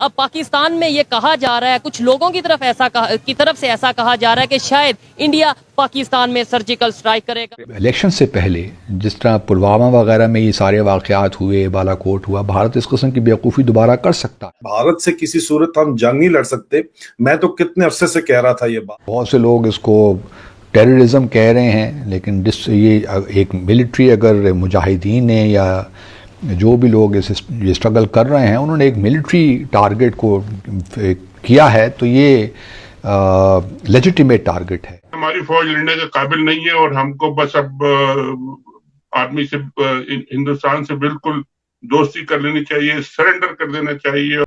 اب پاکستان میں یہ کہا جا رہا ہے، کچھ لوگوں کی طرف سے ایسا کہا جا رہا ہے کہ شاید انڈیا پاکستان میں سرجیکل سٹرائک کرے گا۔ الیکشن سے پہلے جس طرح پلوامہ وغیرہ میں یہ سارے واقعات ہوئے، بالا کوٹ ہوا، بھارت اس قسم کی بیوقوفی دوبارہ کر سکتا ہے۔ بھارت سے کسی صورت ہم جنگ نہیں لڑ سکتے۔ میں تو کتنے عرصے سے کہہ رہا تھا یہ بات۔ بہت سے لوگ اس کو ٹیررزم کہہ رہے ہیں، لیکن یہ ایک ملٹری، اگر مجاہدین نے یا جو بھی لوگ یہ اسٹرگل کر رہے ہیں انہوں نے ایک ملٹری ٹارگٹ کو کیا ہے تو یہ لیجیٹیمیٹ ٹارگٹ ہے۔ ہماری فوج لڑنے کے قابل نہیں ہے اور ہم کو بس اب آرمی سے، ہندوستان سے بالکل دوستی کر لینی چاہیے، سرنڈر کر دینا چاہیے۔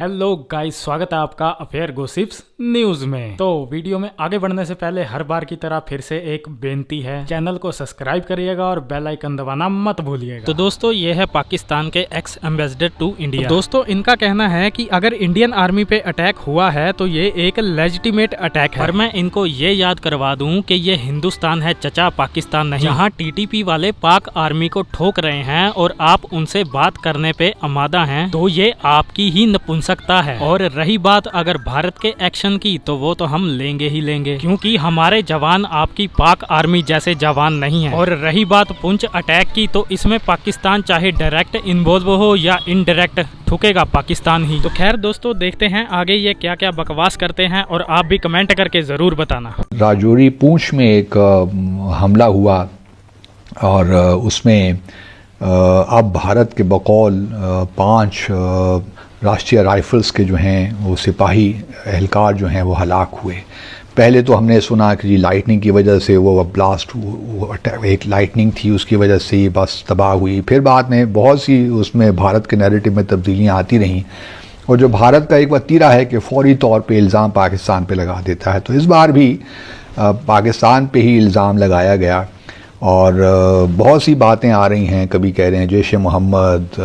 ہیلو گائز، سواگت ہے آپ کا افیئر گوسپس نیوز میں۔ تو ویڈیو میں آگے بڑھنے سے پہلے ہر بار کی طرح پھر سے ایک بینتی ہے، چینل کو سبسکرائب کریے گا اور بیل آئیکن دبانا مت بھولیے گا۔ تو دوستو یہ ہے پاکستان کے ایکس ایمبیسڈر ٹو انڈیا۔ دوستو ان کا کہنا ہے کہ اگر انڈین آرمی پہ اٹیک ہوا ہے تو یہ ایک لیجیٹیمیٹ اٹیک ہے، اور میں ان کو یہ یاد کروا دوں کہ یہ ہندوستان ہے چچا، پاکستان نہیں، جہاں ٹی ٹی پی والے پاک آرمی کو ٹھوک رہے ہیں اور آپ ان سے بات کرنے پہ آمادہ ہیں تو یہ آپ کی ہی سکتا ہے۔ اور رہی بات اگر بھارت کے ایکشن کی تو وہ تو ہم لیں گے ہی لیں گے، کیونکہ ہمارے جوان آپ کی پاک آرمی جیسے جوان نہیں ہیں۔ اور رہی بات پنچ اٹیک کی تو اس میں پاکستان چاہے ڈائریکٹ انوالو ہو یا انڈائریکٹ ٹھوکے گا پاکستان ہی۔ تو خیر دوستو دیکھتے ہیں آگے یہ کیا کیا بکواس کرتے ہیں، اور آپ بھی کمنٹ کر کے ضرور بتانا۔ راجوری پونچھ میں ایک حملہ ہوا اور اس میں اب بھارت کے بقول 5 راشٹریہ رائفلز کے جو ہیں وہ سپاہی اہلکار جو ہیں وہ ہلاک ہوئے۔ پہلے تو ہم نے سنا کہ جی لائٹننگ کی وجہ سے وہ بلاسٹ، ایک لائٹننگ تھی اس کی وجہ سے یہ بس تباہ ہوئی۔ پھر بعد میں بہت سی اس میں بھارت کے نیریٹو میں تبدیلیاں آتی رہیں، اور جو بھارت کا ایک وتیرہ ہے کہ فوری طور پہ الزام پاکستان پہ لگا دیتا ہے، تو اس بار بھی پاکستان پہ ہی الزام لگایا گیا اور بہت سی باتیں آ رہی ہیں۔ کبھی کہہ رہے ہیں جیش محمد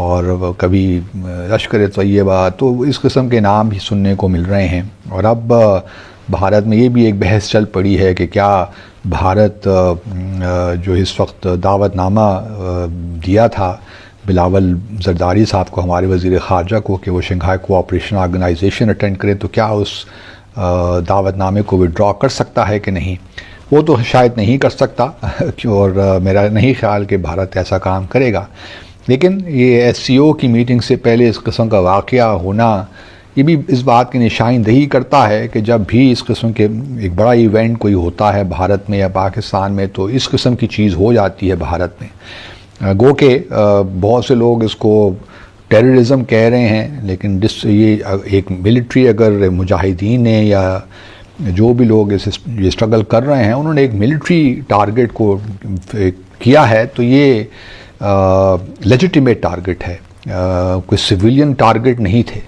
اور کبھی لشکر طیبہ، تو اس قسم کے نام بھی سننے کو مل رہے ہیں۔ اور اب بھارت میں یہ بھی ایک بحث چل پڑی ہے کہ کیا بھارت جو اس وقت دعوت نامہ دیا تھا بلاول زرداری صاحب کو، ہمارے وزیر خارجہ کو، کہ وہ شنگھائی کوآپریشن آرگنائزیشن اٹینڈ کریں، تو کیا اس دعوت نامے کو وڈرا کر سکتا ہے کہ نہیں؟ وہ تو شاید نہیں کر سکتا، اور میرا نہیں خیال کہ بھارت ایسا کام کرے گا۔ لیکن یہ ایس سی او کی میٹنگ سے پہلے اس قسم کا واقعہ ہونا یہ بھی اس بات کی نشاندہی کرتا ہے کہ جب بھی اس قسم کے ایک بڑا ایونٹ کوئی ہوتا ہے بھارت میں یا پاکستان میں تو اس قسم کی چیز ہو جاتی ہے بھارت میں۔ گو کہ بہت سے لوگ اس کو ٹیررزم کہہ رہے ہیں، لیکن یہ ایک ملٹری، اگر مجاہدین نے یا جو بھی لوگ یہ اسٹرگل کر رہے ہیں انہوں نے ایک ملٹری ٹارگٹ کو کیا ہے تو یہ لیجیٹیمیٹ ٹارگٹ ہے، کوئی سویلین ٹارگٹ نہیں تھے۔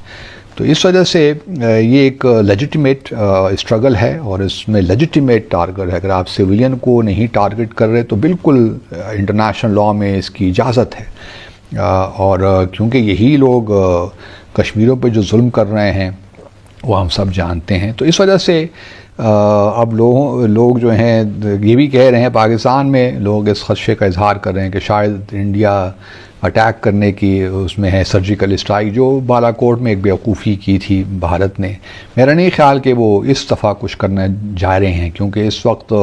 تو اس وجہ سے یہ ایک لیجیٹیمیٹ اسٹرگل ہے، اور اس میں لیجیٹیمیٹ ٹارگٹ ہے۔ اگر آپ سویلین کو نہیں ٹارگٹ کر رہے تو بالکل انٹرنیشنل لاء میں اس کی اجازت ہے، اور کیونکہ یہی لوگ کشمیریوں پہ جو ظلم کر رہے ہیں وہ ہم سب جانتے ہیں۔ تو اس وجہ سے اب لوگ جو ہیں یہ بھی کہہ رہے ہیں، پاکستان میں لوگ اس خدشے کا اظہار کر رہے ہیں کہ شاید انڈیا اٹیک کرنے کی اس میں ہے سرجیکل اسٹرائک، جو بالا کوٹ میں ایک بیوقوفی کی تھی بھارت نے۔ میرا نہیں خیال کہ وہ اس دفعہ کچھ کرنا جا رہے ہیں، کیونکہ اس وقت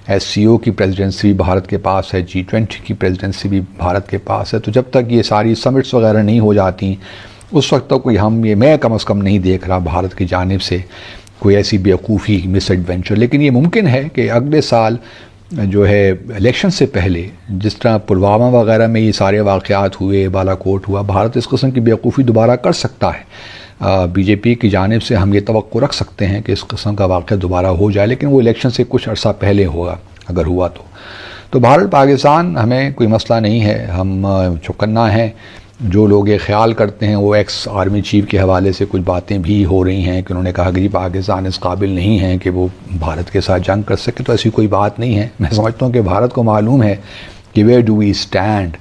ایس سی او کی پریزیڈنسی بھی بھارت کے پاس ہے، G20 کی پریزیڈنسی بھی بھارت کے پاس ہے۔ تو جب تک یہ ساری سمٹس وغیرہ نہیں ہو جاتی اس وقت تک میں کم از کم نہیں دیکھ رہا بھارت کی جانب سے کوئی ایسی بیوقوفی مس ایڈونچر۔ لیکن یہ ممکن ہے کہ اگلے سال جو ہے الیکشن سے پہلے جس طرح پلوامہ وغیرہ میں یہ سارے واقعات ہوئے، بالا کوٹ ہوا، بھارت اس قسم کی بیوقوفی دوبارہ کر سکتا ہے۔ بی جے پی کی جانب سے ہم یہ توقع رکھ سکتے ہیں کہ اس قسم کا واقعہ دوبارہ ہو جائے، لیکن وہ الیکشن سے کچھ عرصہ پہلے ہوگا اگر ہوا تو بھارت پاکستان ہمیں کوئی مسئلہ نہیں ہے، ہم چوکنا ہیں۔ جو لوگ یہ خیال کرتے ہیں، وہ ایکس آرمی چیف کے حوالے سے کچھ باتیں بھی ہو رہی ہیں کہ انہوں نے کہا کہ پاکستان اس قابل نہیں ہے کہ وہ بھارت کے ساتھ جنگ کر سکے، تو ایسی کوئی بات نہیں ہے۔ میں سمجھتا ہوں کہ بھارت کو معلوم ہے کہ ویئر ڈو وی اسٹینڈ،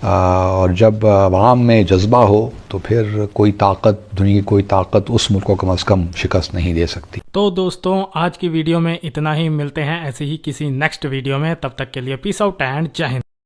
اور جب عوام میں جذبہ ہو تو پھر کوئی طاقت، دنیا کی کوئی طاقت اس ملک کو کم از کم شکست نہیں دے سکتی۔ تو دوستوں آج کی ویڈیو میں اتنا ہی، ملتے ہیں ایسے ہی کسی نیکسٹ ویڈیو میں، تب تک کے لیے پیس آؤٹ اینڈ جے ہند۔